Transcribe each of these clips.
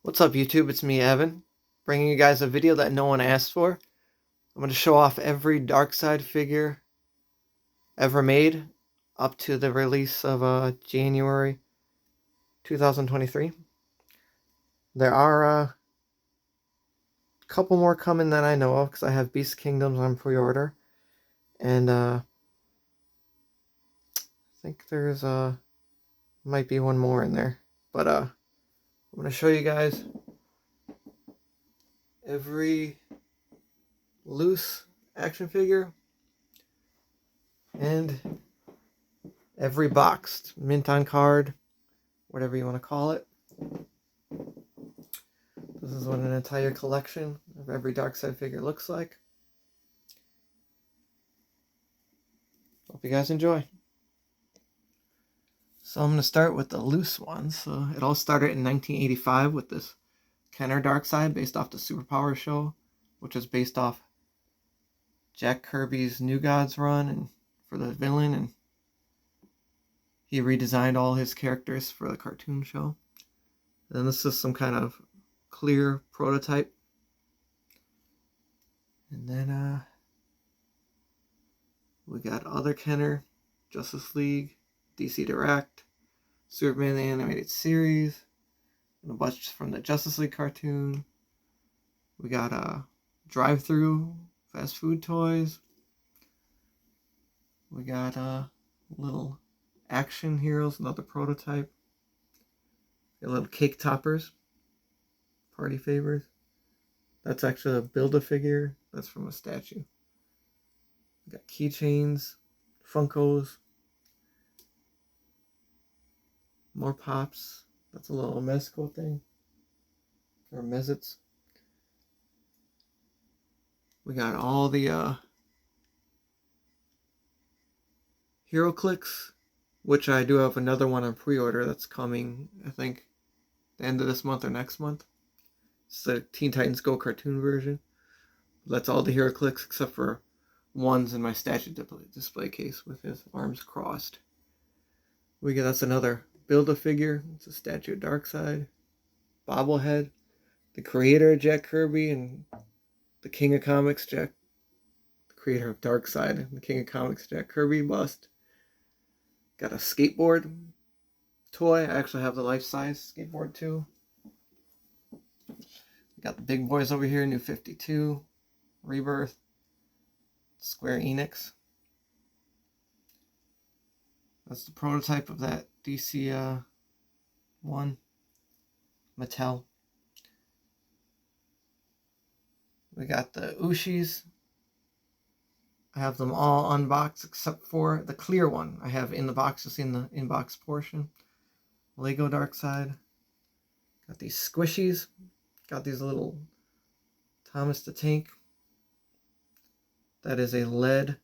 What's up, YouTube? It's me, Evan, bringing you guys a video that no one asked for. I'm going to show off every Darkseid figure ever made up to the release of January 2023. There are a couple more coming that I know of because I have Beast Kingdoms on pre-order. And I think there's might be one more in there. But I'm going to show you guys every loose action figure and every boxed mint on card, whatever you want to call it. This is what an entire collection of every Darkseid figure looks like. Hope you guys enjoy. So I'm going to start with the loose ones. So it all started in 1985 with this Kenner Darkseid based off the Superpower show, which is based off Jack Kirby's New Gods run and for the villain, and he redesigned all his characters for the cartoon show. And this is some kind of clear prototype. And then we got other Kenner, Justice League, DC Direct, Superman the Animated Series, and a bunch from the Justice League cartoon. We got drive-through fast food toys. We got little action heroes, another prototype. Got little cake toppers, party favors. That's actually a Build-A-Figure. That's from a statue. We got keychains, Funkos, more Pops. That's a little Mezco thing, or Mezits. We got all the Hero Clicks, which I do have another one on pre-order that's coming, I think, the end of this month or next month. It's the Teen Titans Go cartoon version. That's all the Hero Clicks except for one's in my statue display case with his arms crossed. That's another Build-A-Figure. It's a statue of Darkseid. Bobblehead. The creator of Jack Kirby and the King of Comics, the creator of Darkseid and the King of Comics, Jack Kirby bust. Got a skateboard toy. I actually have the life-size skateboard too. Got the big boys over here, New 52, Rebirth, Square Enix. That's the prototype of that DC one. Mattel. We got the Ushis. I have them all unboxed except for the clear one. I have in the box, just in the inbox portion. Lego Darkseid. Got these squishies. Got these little Thomas the Tank. That is a lead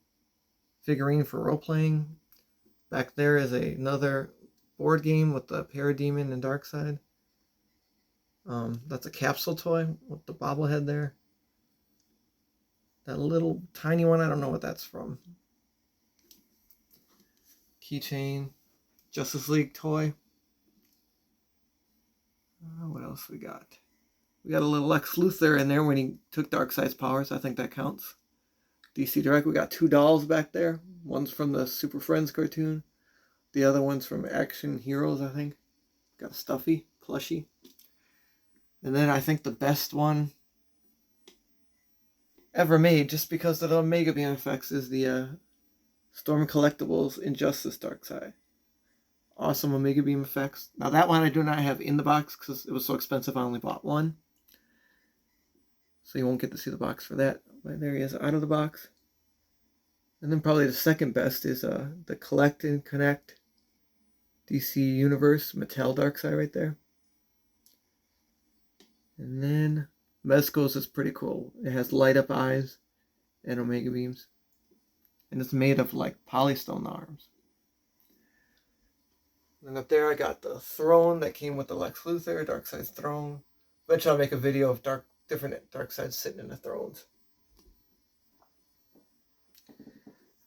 figurine for role-playing. Back there is another board game with the Parademon and Darkseid. That's a capsule toy with the bobblehead there. That little tiny one, I don't know what that's from. Keychain. Justice League toy. What else we got? We got a little Lex Luthor in there when he took Darkseid's powers. I think that counts. DC Direct, we got two dolls back there. One's from the Super Friends cartoon. The other one's from Action Heroes, I think. Got a stuffy, plushie. And then I think the best one ever made, just because of the Omega Beam effects, is the Storm Collectibles Injustice Darkseid. Awesome Omega Beam effects. Now that one I do not have in the box because it was so expensive I only bought one. So you won't get to see the box for that. But there he is out of the box. And then probably the second best is the Collect and Connect DC Universe Mattel Darkseid right there. And then Mezco's is pretty cool. It has light up eyes and Omega Beams. And it's made of like polystone arms. And up there I got the throne that came with the Lex Luthor, Darkseid's throne. Eventually I'll make a video of different Darkseid sitting in the thrones.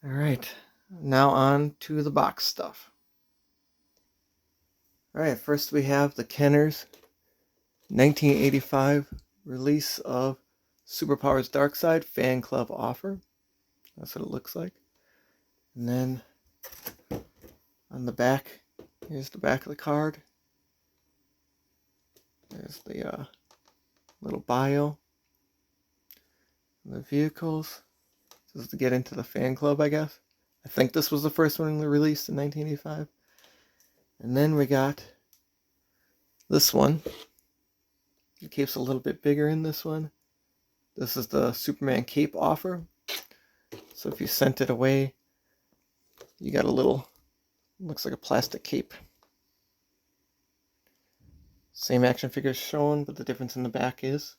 Alright, now on to the box stuff. Alright, first we have the Kenners 1985 release of Superpowers Darkseid fan club offer. That's what it looks like. And then on the back, here's the back of the card. There's the little bio. The vehicles. This is to get into the fan club, I guess. I think this was the first one released in 1985. And then we got this one. The cape's a little bit bigger in this one. This is the Superman cape offer. So if you sent it away, you got a little, looks like a plastic cape. Same action figure shown, but the difference in the back is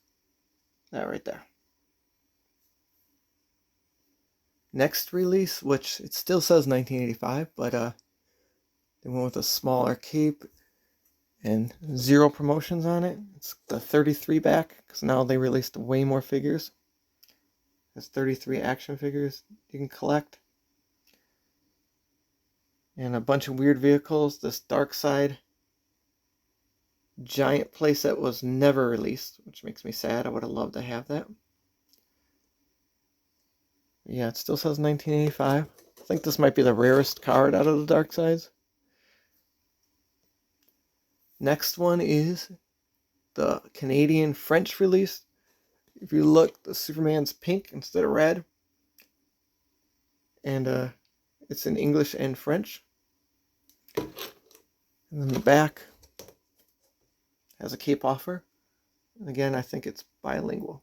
that right there. Next release, which it still says 1985, but they went with a smaller cape and 0 promotions on it. It's the 33 back, because now they released way more figures. There's 33 action figures you can collect. And a bunch of weird vehicles. This Darkseid giant playset was never released, which makes me sad. I would have loved to have that. Yeah, it still says 1985. I think this might be the rarest card out of the Darkseids. Next one is the Canadian French release. If you look, the Superman's pink instead of red. And it's in English and French. And then the back has a cape offer. And again, I think it's bilingual.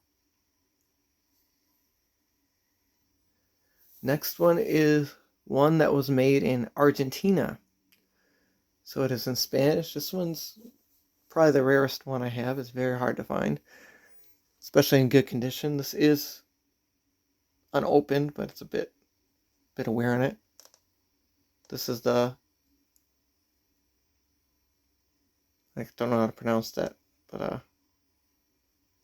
Next one is one that was made in Argentina. So it is in Spanish. This one's probably the rarest one I have. It's very hard to find, especially in good condition. This is unopened, but it's a bit of wear on it. This is the, I don't know how to pronounce that, but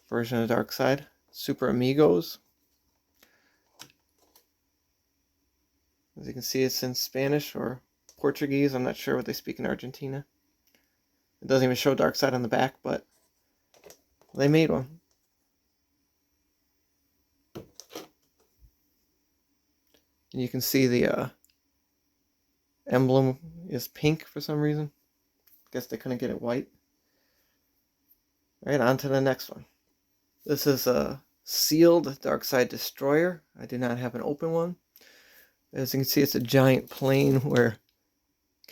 version of Darkseid. Super Amigos. As you can see, it's in Spanish or Portuguese. I'm not sure what they speak in Argentina. It doesn't even show Darkseid on the back, but they made one. And you can see the emblem is pink for some reason. Guess they couldn't get it white. Alright, on to the next one. This is a sealed Darkseid Destroyer. I do not have an open one. As you can see, it's a giant plane where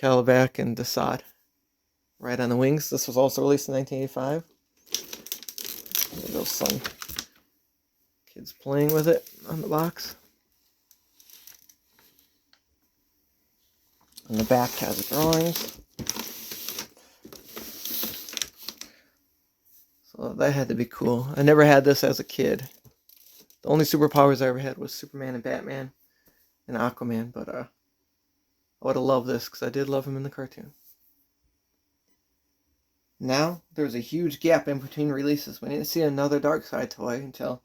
Calabac and Darkseid ride on the wings. This was also released in 1985. There's some kids playing with it on the box. And the back has drawings. So that had to be cool. I never had this as a kid. The only superpowers I ever had was Superman and Batman and Aquaman, but I would have loved this because I did love him in the cartoon. Now, there's a huge gap in between releases. We didn't see another Darkseid toy until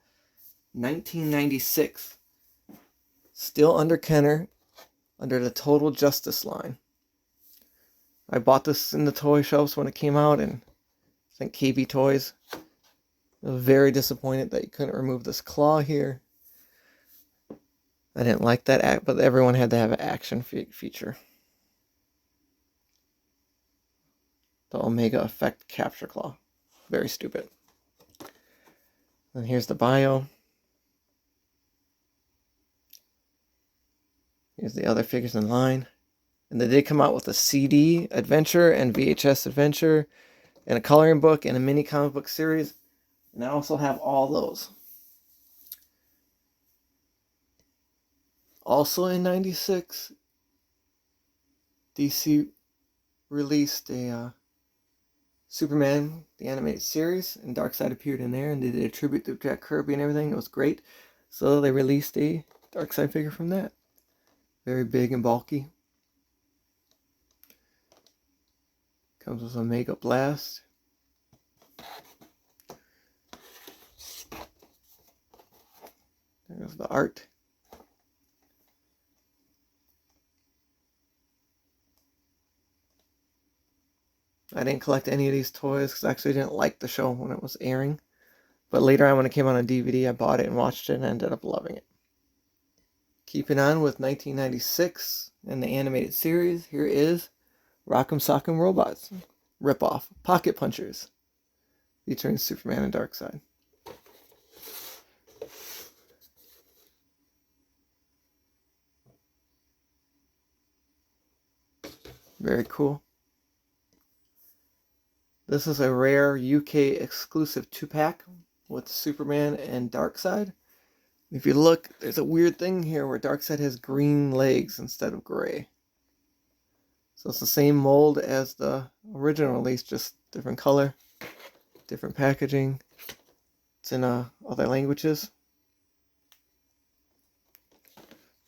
1996. Still under Kenner, under the Total Justice line. I bought this in the toy shelves when it came out, and I think KB Toys. I was very disappointed that you couldn't remove this claw here. I didn't like that, but everyone had to have an action feature. The Omega Effect Capture Claw. Very stupid. And here's the bio. Here's the other figures in line. And they did come out with a CD adventure and VHS adventure and a coloring book and a mini comic book series. And I also have all those. Also in 96, DC released a Superman, the animated series, and Darkseid appeared in there, and they did a tribute to Jack Kirby and everything. It was great. So they released a Darkseid figure from that. Very big and bulky. Comes with a Mega Blast. There's the art. I didn't collect any of these toys because I actually didn't like the show when it was airing. But later on, when it came out on DVD, I bought it and watched it and ended up loving it. Keeping on with 1996 and the animated series, here is Rock'em Sock'em Robots ripoff Pocket Punchers featuring Superman and Darkseid. Very cool. This is a rare UK exclusive 2-pack with Superman and Darkseid. If you look, there's a weird thing here where Darkseid has green legs instead of gray. So it's the same mold as the original release, just different color, different packaging. It's in other languages.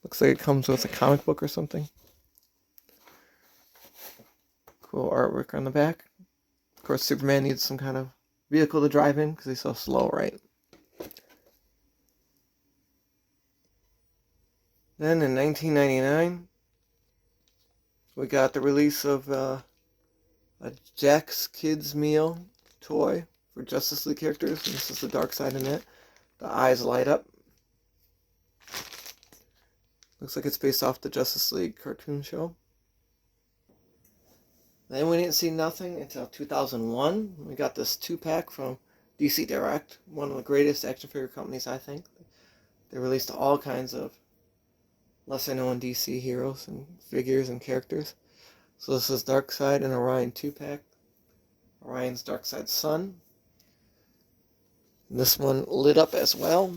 Looks like it comes with a comic book or something. Cool artwork on the back. Of course, Superman needs some kind of vehicle to drive in because he's so slow, right? Then in 1999, we got the release of a Jack's Kids Meal toy for Justice League characters. And this is the Darkseid in it. The eyes light up. Looks like it's based off the Justice League cartoon show. Then we didn't see nothing until 2001. We got this 2-pack from DC Direct, one of the greatest action figure companies, I think. They released all kinds of lesser known DC heroes and figures and characters. So this is Darkseid and Orion 2-pack. Orion's Darkseid's son. And this one lit up as well.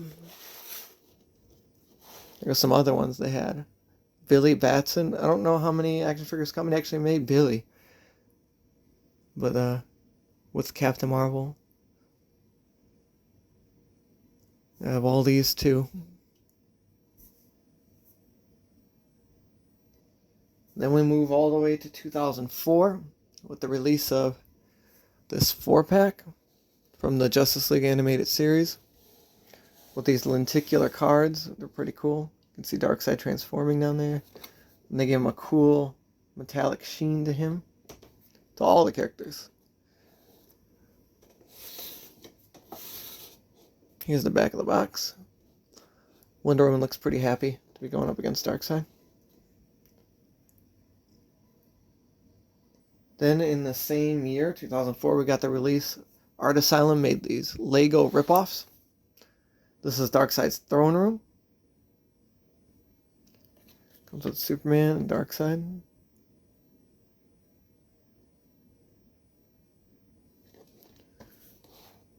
There's some other ones they had. Billy Batson. I don't know how many action figures company actually made Billy. But with Captain Marvel, I have all these too. Then we move all the way to 2004 with the release of this 4-pack from the Justice League animated series with these lenticular cards. They're pretty cool. You can see Darkseid transforming down there. And they give him a cool metallic sheen to him. To all the characters. Here's the back of the box. Wonder Woman looks pretty happy to be going up against Darkseid. Then in the same year, 2004, we got the release. Art Asylum made these Lego ripoffs. This is Darkseid's throne room. Comes with Superman and Darkseid.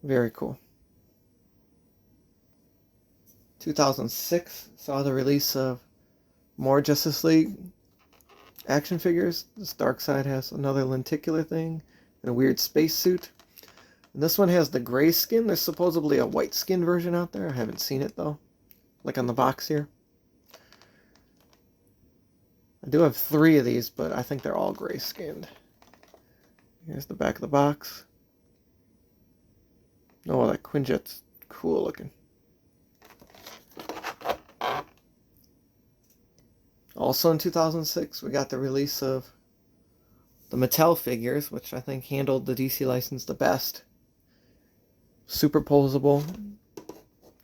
Very cool. 2006 saw the release of more Justice League action figures. This Darkseid has another lenticular thing and a weird spacesuit. And this one has the gray skin. There's supposedly a white skin version out there. I haven't seen it though. Like on the box here. I do have 3 of these, but I think they're all gray skinned. Here's the back of the box. Oh, that Quinjet's cool looking. Also in 2006, we got the release of the Mattel figures, which I think handled the DC license the best. Superposable,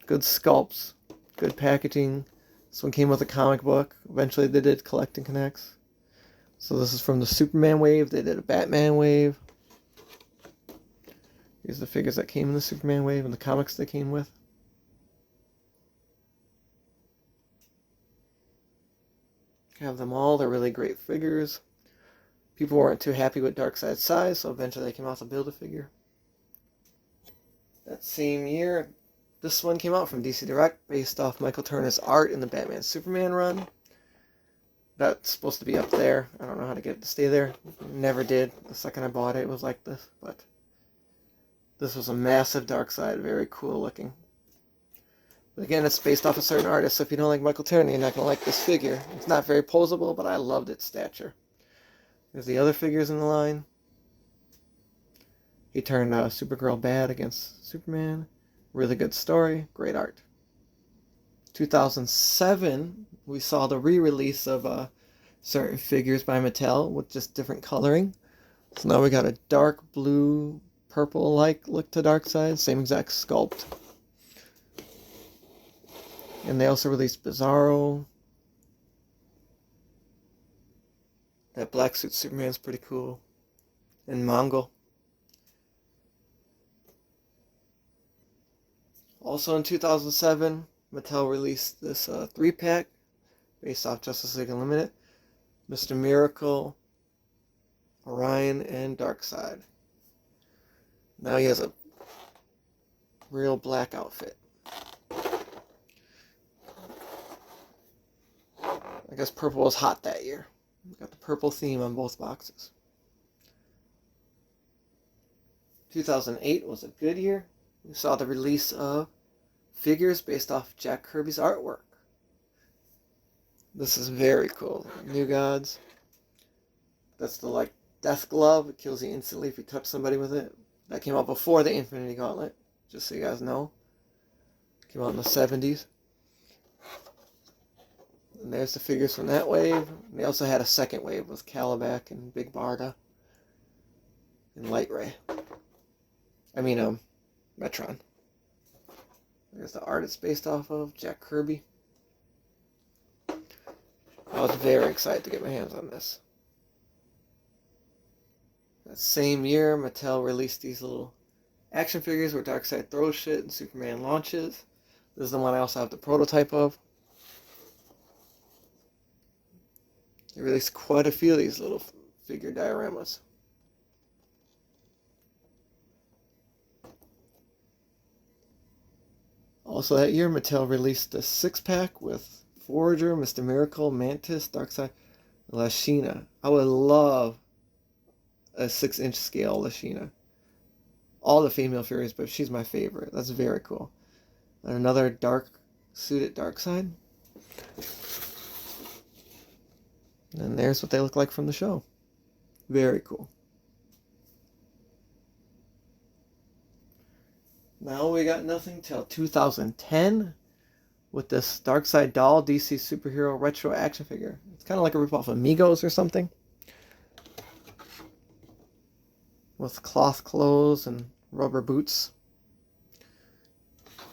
good sculpts, good packaging. This one came with a comic book. Eventually they did Collecting Connects. So this is from the Superman wave. They did a Batman wave. Here's the figures that came in the Superman wave and the comics they came with. Have them all. They're really great figures. People weren't too happy with Darkseid's size, so eventually they came out to Build-A-Figure. That same year, this one came out from DC Direct, based off Michael Turner's art in the Batman Superman run. That's supposed to be up there. I don't know how to get it to stay there. Never did. The second I bought it, it was like this, but this was a massive Darkseid, very cool looking. But again, it's based off a certain artist, so if you don't like Michael Turner, you're not going to like this figure. It's not very posable, but I loved its stature. There's the other figures in the line. He turned Supergirl bad against Superman. Really good story, great art. 2007, we saw the re-release of certain figures by Mattel with just different coloring. So now we got a dark blue, purple-like look to Darkseid. Same exact sculpt. And they also released Bizarro. That black suit Superman's pretty cool. And Mongol. Also in 2007, Mattel released this 3-pack based off Justice League Unlimited. Mr. Miracle, Orion, and Darkseid. Now he has a real black outfit. I guess purple was hot that year. Got the purple theme on both boxes. 2008 was a good year. We saw the release of figures based off Jack Kirby's artwork. This is very cool. New Gods. That's the death glove. It kills you instantly if you touch somebody with it. That came out before the Infinity Gauntlet, just so you guys know. Came out in the 70s. And there's the figures from that wave. They also had a second wave with Calabac and Big Barda and Light Ray. Metron. There's the art it's based off of, Jack Kirby. I was very excited to get my hands on this. That same year, Mattel released these little action figures where Darkseid throws shit and Superman launches. This is the one I also have the prototype of. They released quite a few of these little figure dioramas. Also that year, Mattel released a 6-pack with Forager, Mr. Miracle, Mantis, Darkseid, and Lashina. I would love a 6-inch scale Lashina. All the female Furies, but she's my favorite. That's very cool. And another dark suited Darkseid. And there's what they look like from the show. Very cool. Now we got nothing till 2010 with this Darkseid doll DC superhero retro action figure. It's kind of like a ripoff of Migos or something. With cloth clothes and rubber boots.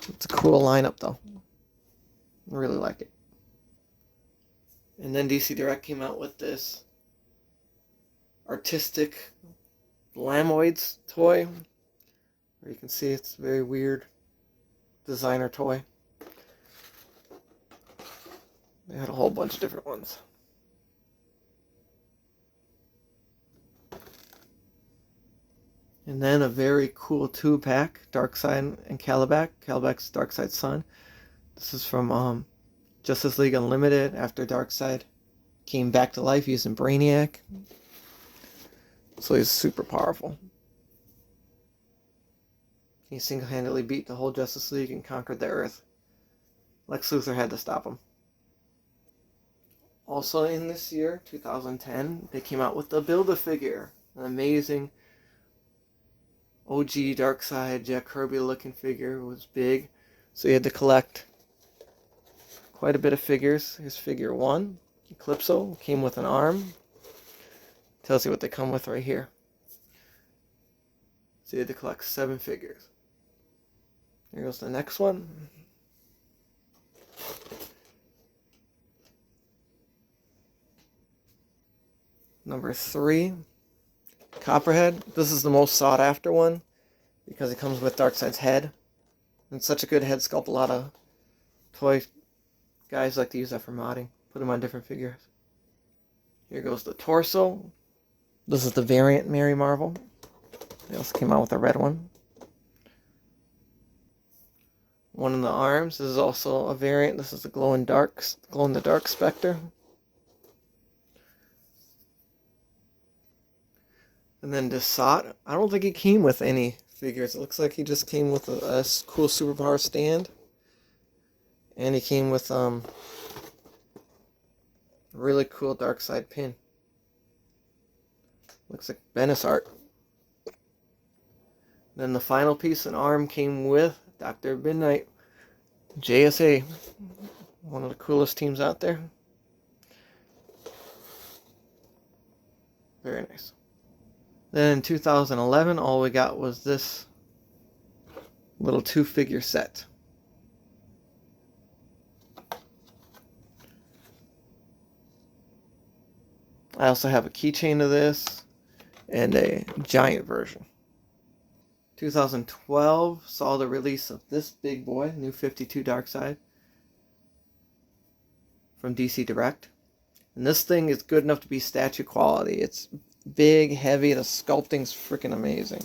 It's a cool lineup though. I really like it. And then DC Direct came out with this artistic Lamoids toy. Where you can see it's a very weird designer toy. They had a whole bunch of different ones. And then a very cool 2-pack, Darkseid and Calabac. Calabac's Darkseid's son. This is from Justice League Unlimited after Darkseid came back to life using Brainiac. So he's super powerful. He single-handedly beat the whole Justice League and conquered the Earth. Lex Luthor had to stop him. Also in this year, 2010, they came out with the Build-A-Figure. An amazing OG Darkseid, Jack Kirby looking figure. It was big. So you had to collect quite a bit of figures. Here's figure 1. Eclipso. Came with an arm. Tells you what they come with right here. So you had to collect 7 figures. Here goes the next one. Number 3. Copperhead. This is the most sought after one because it comes with Darkseid's head. It's such a good head sculpt. A lot of toy guys like to use that for modding. Put them on different figures. Here goes the torso. This is the variant Mary Marvel. They also came out with a red one. One in the arms. This is also a variant. This is the glow in the dark Spectre. And then Desat. I don't think he came with any figures. It looks like he just came with a cool superpower stand. And he came with a really cool Darkseid pin. Looks like Bendis art. Then the final piece, an arm, came with Dr. Midnight, JSA. One of the coolest teams out there. Very nice. Then in 2011, all we got was this little 2-figure set. I also have a keychain of this and a giant version. 2012 saw the release of this big boy, New 52 Darkseid, from DC Direct. And this thing is good enough to be statue quality. It's big, heavy, the sculpting's freaking amazing.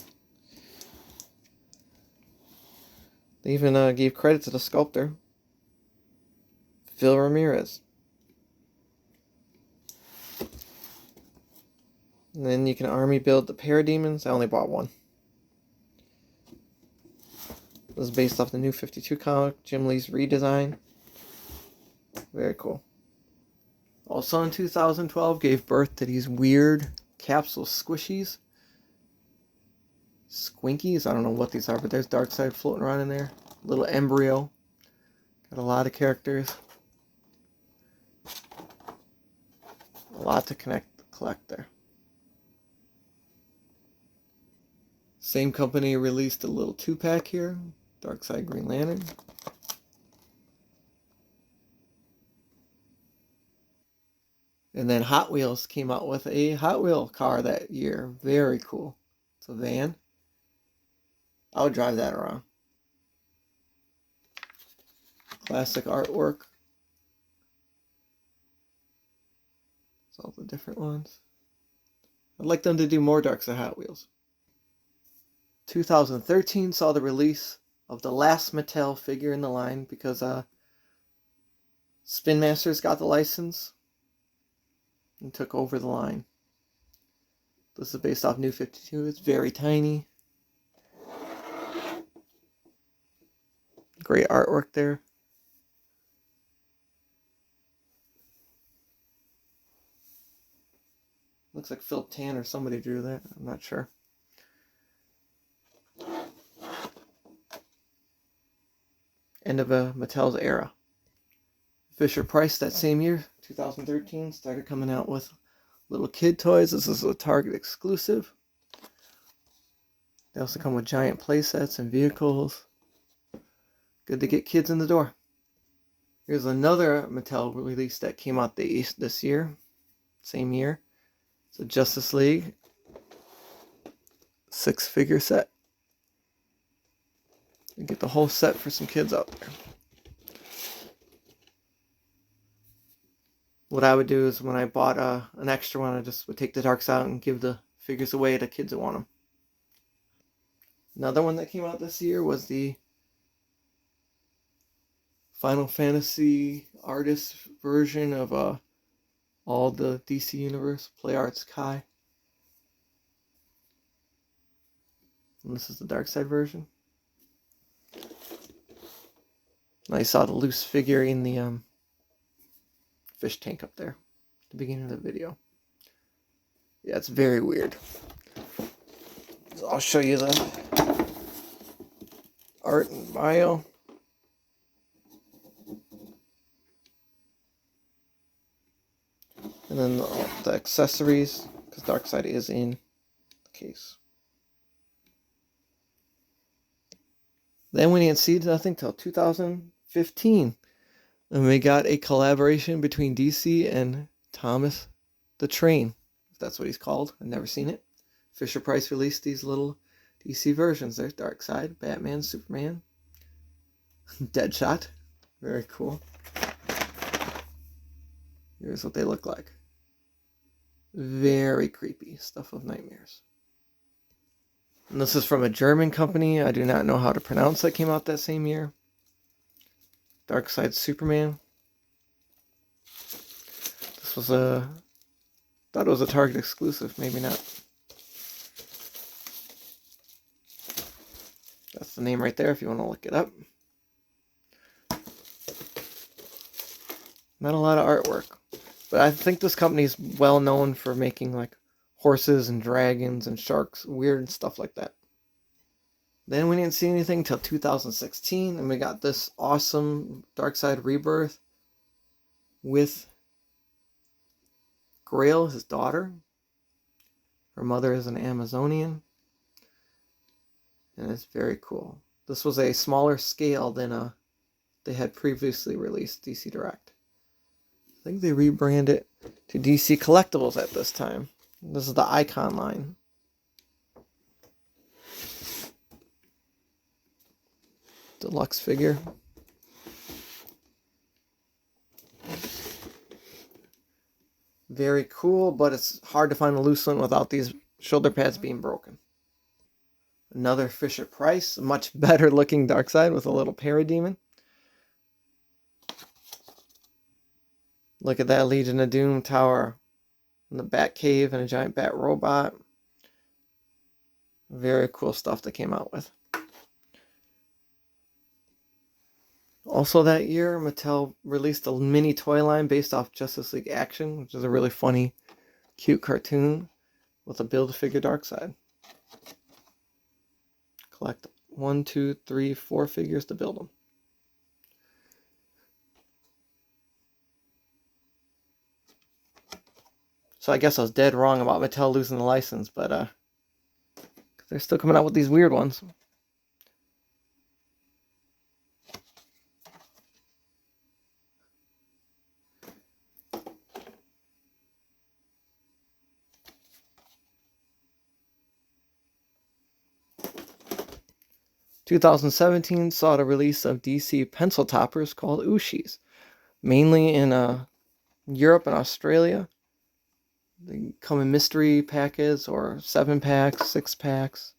They even gave credit to the sculptor, Phil Ramirez. And then you can army build the Parademons. I only bought one. This is based off the New 52 comic, Jim Lee's redesign. Very cool. Also in 2012, gave birth to these weird capsule squishies. Squinkies, I don't know what these are, but there's Darkseid floating around in there. Little embryo. Got a lot of characters. A lot to collect there. Same company released a little 2-pack here. Darkseid Green Lantern. And then Hot Wheels came out with a Hot Wheel car that year. Very cool. It's a van. I would drive that around. Classic artwork. It's all the different ones. I'd like them to do more Darkseid Hot Wheels. 2013 saw the release of the last Mattel figure in the line because Spin Masters got the license and took over the line. This is based off New 52. It's very tiny. Great artwork there. Looks like Philip Tan or somebody drew that. I'm not sure. End of Mattel's era. Fisher-Price that same year, 2013, started coming out with little kid toys. This is a Target exclusive. They also come with giant play sets and vehicles. Good to get kids in the door. Here's another Mattel release that came out this year, same year. It's a Justice League 6-figure set. You get the whole set for some kids out there. What I would do is when I bought an extra one, I just would take the Darks out and give the figures away to kids that want them. Another one that came out this year was the Final Fantasy artist version of all the DC Universe, Play Arts Kai. And this is the Darkseid version. I saw the loose figure in the fish tank up there at the beginning of the video. Yeah, it's very weird. So I'll show you the art and bio. And then the accessories, because Darkseid is in the case. Then we didn't see nothing till 2015. And we got a collaboration between DC and Thomas the Train, if that's what he's called. I've never seen it. Fisher-Price released these little DC versions. There's Darkseid, Batman, Superman, Deadshot. Very cool. Here's what they look like. Very creepy. Stuff of nightmares. And this is from a German company. I do not know how to pronounce that. Came out that same year. Darkseid Superman. This was thought it was a Target exclusive. Maybe not. That's the name right there if you want to look it up. Not a lot of artwork. But I think this company is well known for making like horses and dragons and sharks, weird stuff like that. Then we didn't see anything until 2016, and we got this awesome Darkseid Rebirth with Grail, his daughter. Her mother is an Amazonian. And it's very cool. This was a smaller scale than they had previously released DC Direct. I think they rebranded it to DC Collectibles at this time. This is the Icon line. Deluxe figure. Very cool, but it's hard to find a loose one without these shoulder pads being broken. Another Fisher-Price, a much better looking Darkseid with a little parademon. Look at that Legion of Doom tower in the Bat Cave and a giant bat robot. Very cool stuff they came out with. Also that year, Mattel released a mini toy line based off Justice League Action, which is a really funny, cute cartoon with a Build-A-Figure Darkseid. Collect 1, 2, 3, 4 figures to build them. So I guess I was dead wrong about Mattel losing the license, but they're still coming out with these weird ones. In 2017 saw the release of DC pencil toppers called Ushis, mainly in Europe and Australia. They come in mystery packets or 7-packs, 6-packs.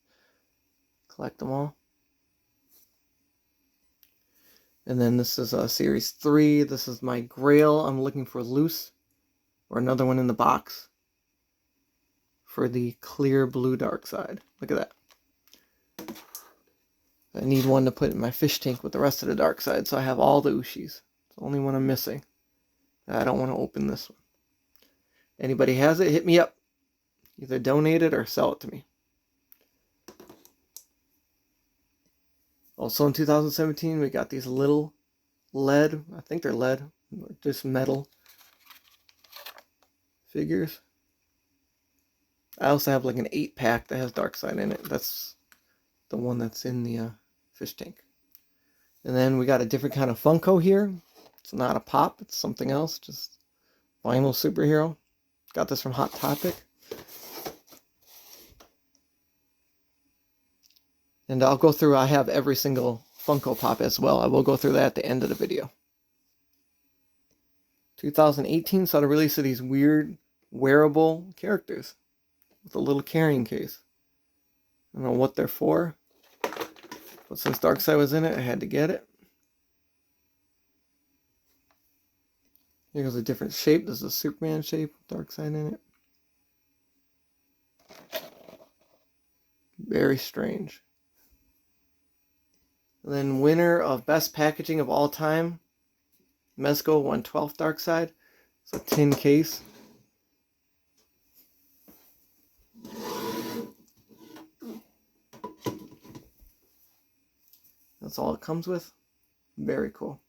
Collect them all. And then this is Series 3. This is my Grail. I'm looking for loose or another one in the box for the clear blue Darkseid. Look at that. I need one to put in my fish tank with the rest of the Darkseid, so I have all the Ushis. It's the only one I'm missing. I don't want to open this one. Anybody has it, hit me up. Either donate it or sell it to me. Also in 2017, we got these little lead, I think they're lead, just metal figures. I also have like an 8-pack that has Darkseid in it. That's the one that's in the fish tank. And then we got a different kind of Funko here. It's not a pop, it's something else, just vinyl superhero. Got this from Hot Topic. And I'll go through, I have every single Funko Pop as well. I will go through that at the end of the video. 2018 saw the release of these weird wearable characters with a little carrying case. I don't know what they're for, but since Darkseid was in it, I had to get it. Here's a different shape. This is a Superman shape with Darkseid in it. Very strange. And then winner of best packaging of all time, Mezco 1/12 Darkseid. It's a tin case. That's all it comes with. Very cool.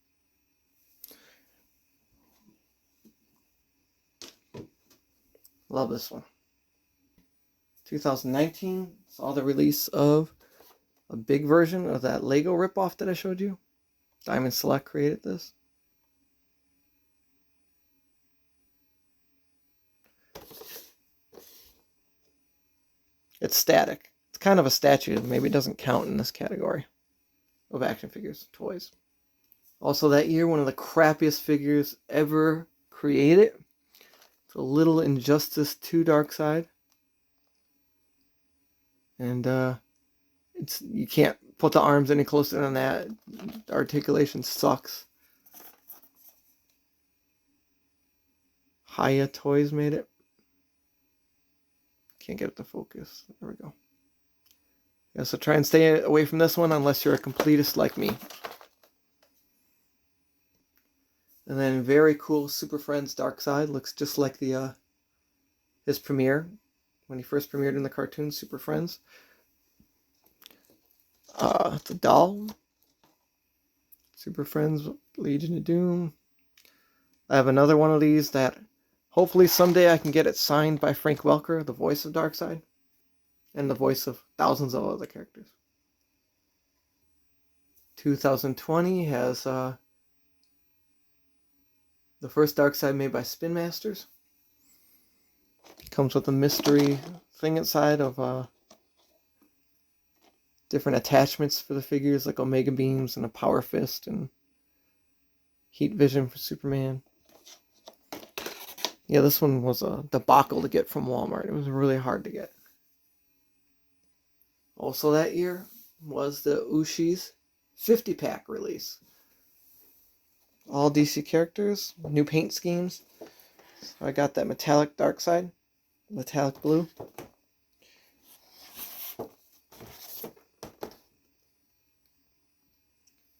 Love this one. 2019 saw the release of a big version of that Lego ripoff that I showed you. Diamond Select created this. It's static. It's kind of a statue. Maybe it doesn't count in this category of action figures, toys. Also that year, one of the crappiest figures ever created. It's a little Injustice 2 Darkseid. And it's, you can't put the arms any closer than that. The articulation sucks. Hiya Toys made it. Can't get it to focus. There we go. Yeah, so try and stay away from this one unless you're a completist like me. And then very cool Super Friends Darkseid. Looks just like the his premiere when he first premiered in the cartoon Super Friends. It's a doll. Super Friends Legion of Doom. I have another one of these that Hopefully someday I can get it signed by Frank Welker, the voice of Darkseid, and the voice of thousands of other characters. 2020 has the first Darkseid made by Spin Masters. Comes with a mystery thing inside of different attachments for the figures, like Omega Beams and a Power Fist and Heat Vision for Superman. Yeah, this one was a debacle to get from Walmart. It was really hard to get. Also that year was the Ushi's 50-pack release. All DC characters, new paint schemes. So I got that metallic Darkseid, metallic blue.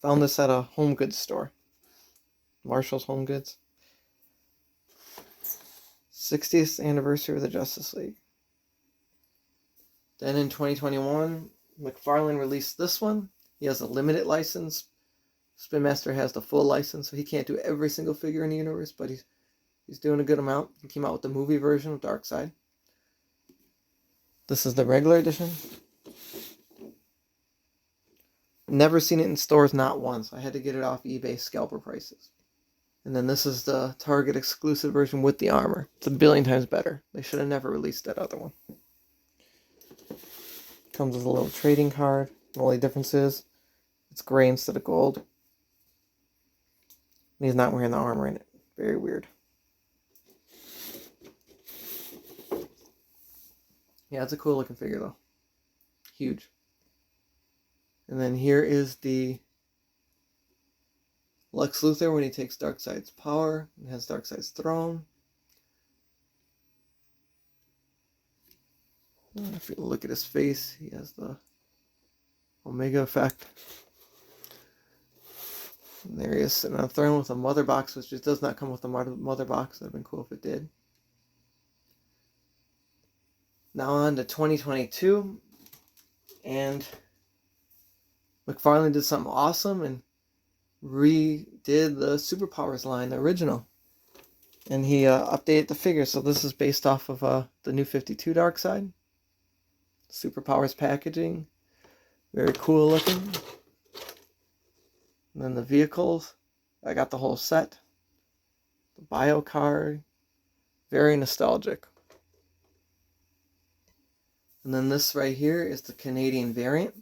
Found this at a home goods store. Marshall's Home Goods. 60th anniversary of the Justice League. Then in 2021, McFarlane released this one. He has a limited license. Spin Master has the full license, so he can't do every single figure in the universe, but he's doing a good amount. He came out with the movie version of Darkseid. This is the regular edition. Never seen it in stores, not once. I had to get it off eBay scalper prices. And then this is the Target exclusive version with the armor. It's a billion times better. They should have never released that other one. Comes with a little trading card. The only difference is it's gray instead of gold. And he's not wearing the armor in it. Very weird. Yeah, it's a cool looking figure though. Huge. And then here is the Lex Luthor when he takes Darkseid's power and has Darkseid's throne. If you look at his face, he has the Omega effect. And there he is sitting on a throne with a mother box, which just does not come with a mother box. That would have been cool if it did. Now on to 2022. And McFarlane did something awesome and redid the Superpowers line, the original. And he updated the figure. So this is based off of the new 52 Darkseid. Superpowers packaging. Very cool looking. And then the vehicles. I got the whole set. The bio card. Very nostalgic. And then this right here is the Canadian variant.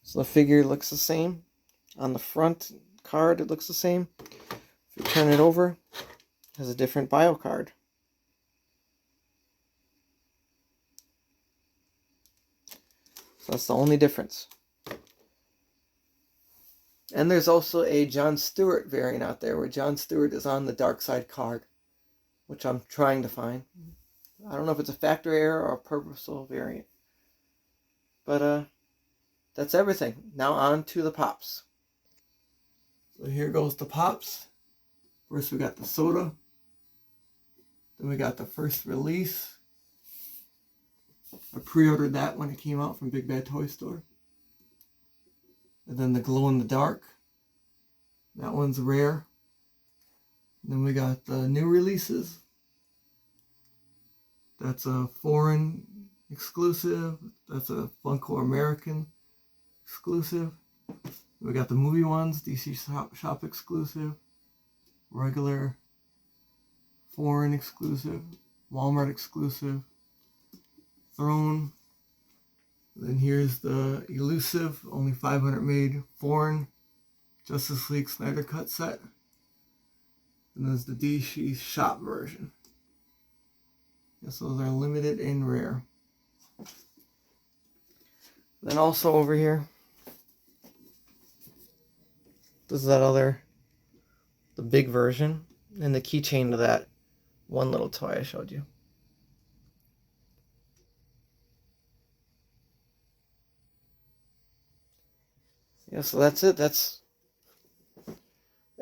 So the figure looks the same. On the front card, it looks the same. If you turn it over, it has a different bio card. So that's the only difference. And there's also a John Stewart variant out there where John Stewart is on the Darkseid card, which I'm trying to find. I don't know if it's a factory error or a purposeful variant. But that's everything. Now on to the Pops. So here goes the Pops. First we got the soda. Then we got the first release. I pre-ordered that when it came out from Big Bad Toy Store. And then the glow in the dark. That one's rare. And then we got the new releases. That's a foreign exclusive. That's a Funko American exclusive. We got the movie ones, DC Shop exclusive, regular, foreign exclusive, Walmart exclusive, Throne. Then here's the elusive, only 500 made foreign Justice League Snyder Cut set. And there's the DC Shop version. Yes, those are limited and rare. Then also over here, this is that other, the big version, and the keychain to that one little toy I showed you. Yeah, so that's it. That's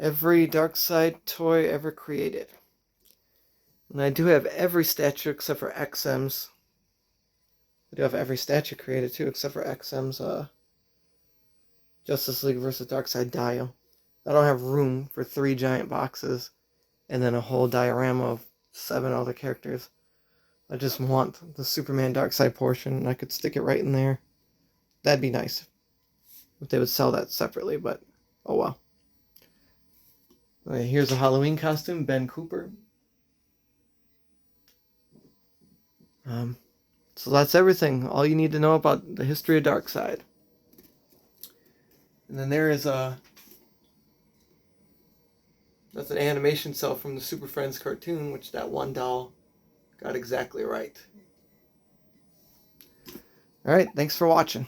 every Darkseid toy ever created. And I do have every statue except for XM's. I do have every statue created too, except for XM's Justice League vs. Darkseid Dio. I don't have room for 3 giant boxes and then a whole diorama of 7 other characters. I just want the Superman Darkseid portion, and I could stick it right in there. That'd be nice if they would sell that separately, but oh well. Okay, here's a Halloween costume, Ben Cooper. So that's everything. All you need to know about the history of Darkseid. And then there is that's an animation cell from the Super Friends cartoon, which that one doll got exactly right. Alright, thanks for watching.